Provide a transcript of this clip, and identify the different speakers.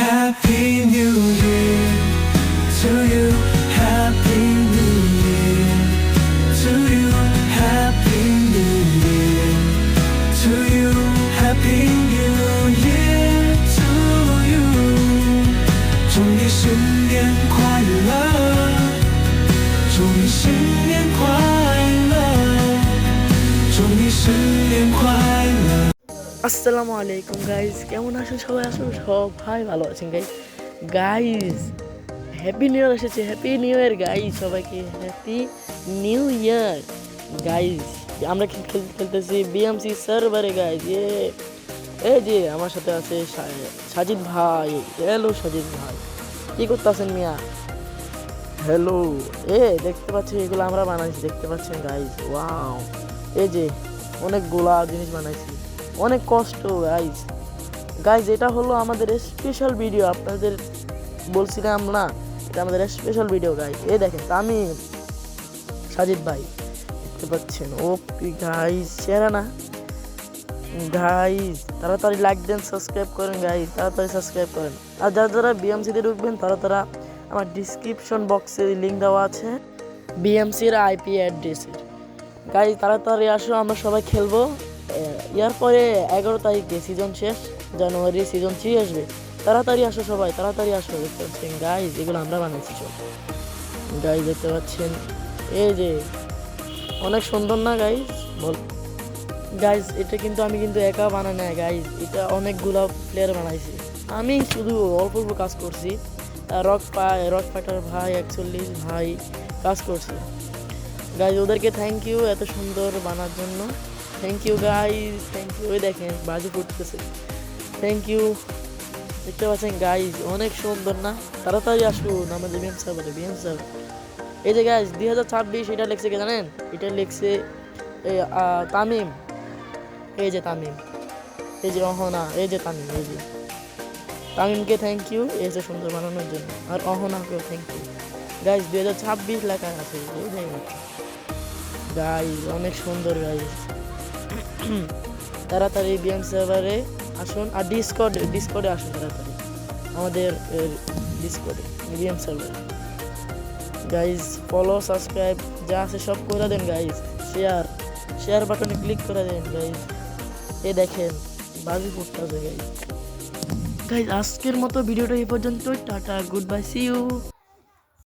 Speaker 1: Happy New Year to you. Happy New Year to you. Happy New Year to you. Happy New Year to you. 祝你新年快乐，祝你新年快乐，祝你新年快乐。
Speaker 2: আসসালামু আলাইকুম guys, কেমন আছেন সবাই? আসলে সবাই ভালো আছেন guys. Guys happy new year এসেছে, হ্যাপি নিউ ইয়ার গাইজ, সবাইকে হ্যাপি নিউ ইয়ার গাইজ। আমরা খেলতেছি বিএমসি সার্ভারে গাইজ। এই যে আমার সাথে আছে সাজিদ ভাই। হ্যালো সাজিদ ভাই, কী করতেছেন মিয়া? হ্যালো। দেখতে পাচ্ছি এগুলো আমরা বানাইছি, দেখতে পাচ্ছেন গাইজ। ওয়াও, এই যে অনেকগুলা জিনিস বানাইছি, অনেক কষ্ট গাইজ। গাইজ এটা হলো আমাদের স্পেশাল ভিডিও, আপনাদের বলছিলাম না, এটা আমাদের স্পেশাল ভিডিও গাইজ। দেখেন আমি সাজিদ ভাই, দেখতে পাচ্ছেন। ওপি গাইজ, সেরা না গাইজ? তাড়াতাড়ি লাইক দেন, সাবস্ক্রাইব করেন গাইজ, তাড়াতাড়ি সাবস্ক্রাইব করেন। আর যারা যারা বিএমসিতে ঢুকবেন তারা আমার ডিসক্রিপশন বক্সে লিঙ্ক দেওয়া আছে বিএমসির আইপি অ্যাড্রেসের। গাইজ তাড়াতাড়ি আসো, আমরা সবাই খেলবো। ইয়ার পরে 11 তারিখে সিজন শেষ, জানুয়ারি সিজন 3 আসবে। তাড়াতাড়ি আসো সবাই, তাড়াতাড়ি আসো। দেখতে পাচ্ছেন গাইজ, এগুলো আমরা বানাইছি সব গাইজ, দেখতে পাচ্ছেন। এই যে অনেক সুন্দর না গাইজ? বল গাইজ, এটা কিন্তু আমি একা বানাই না গাইজ, এটা অনেকগুলো প্লেয়ার বানাইছি, আমি শুধু অল্প অল্প কাজ করছি। রক ফাইটার ভাই 41 ভাই কাজ করছে গাইজ, ওদেরকে থ্যাংক ইউ এত সুন্দর বানার জন্য। Thank you guys, thank you. ওই দেখেন বাজি ফুটতেছে, থ্যাংক ইউ। দেখতে পাচ্ছেন গাইজ, অনেক সুন্দর না? তাড়াতাড়ি আসুন আমাদের বিএম সার্ভারে, বিএম সার্ভার। এই যে গাইজ 2026, এটা লিখছে কে জানেন? এটা লিখছে তামিম। এই যে তামিম, এই যে অহনা, এই যে তামিম, এই যে তামিমকে থ্যাংক ইউ এই যে সুন্দর বানানোর জন্য। আর অহনাকেও থ্যাংক ইউ গাইজ। 2026 লেখা আছে গাইজ, অনেক সুন্দর গাইজ। তাড়াতাড়ি বিএম সার্ভারে আসুন, আর ডিসকর্ডে আসুন তাড়াতাড়ি, আমাদের ডিসকর্ডে বিএম সার্ভারে গাইজ। ফলো, সাবস্ক্রাইব যা আছে সব করে দেন গাইজ। শেয়ার বাটনে ক্লিক করে দেন গাইজ। দেখেন বাজি ফুটতেছে গাইজ। আজকের মতো ভিডিওটা এই পর্যন্ত। Tata, goodbye, see you.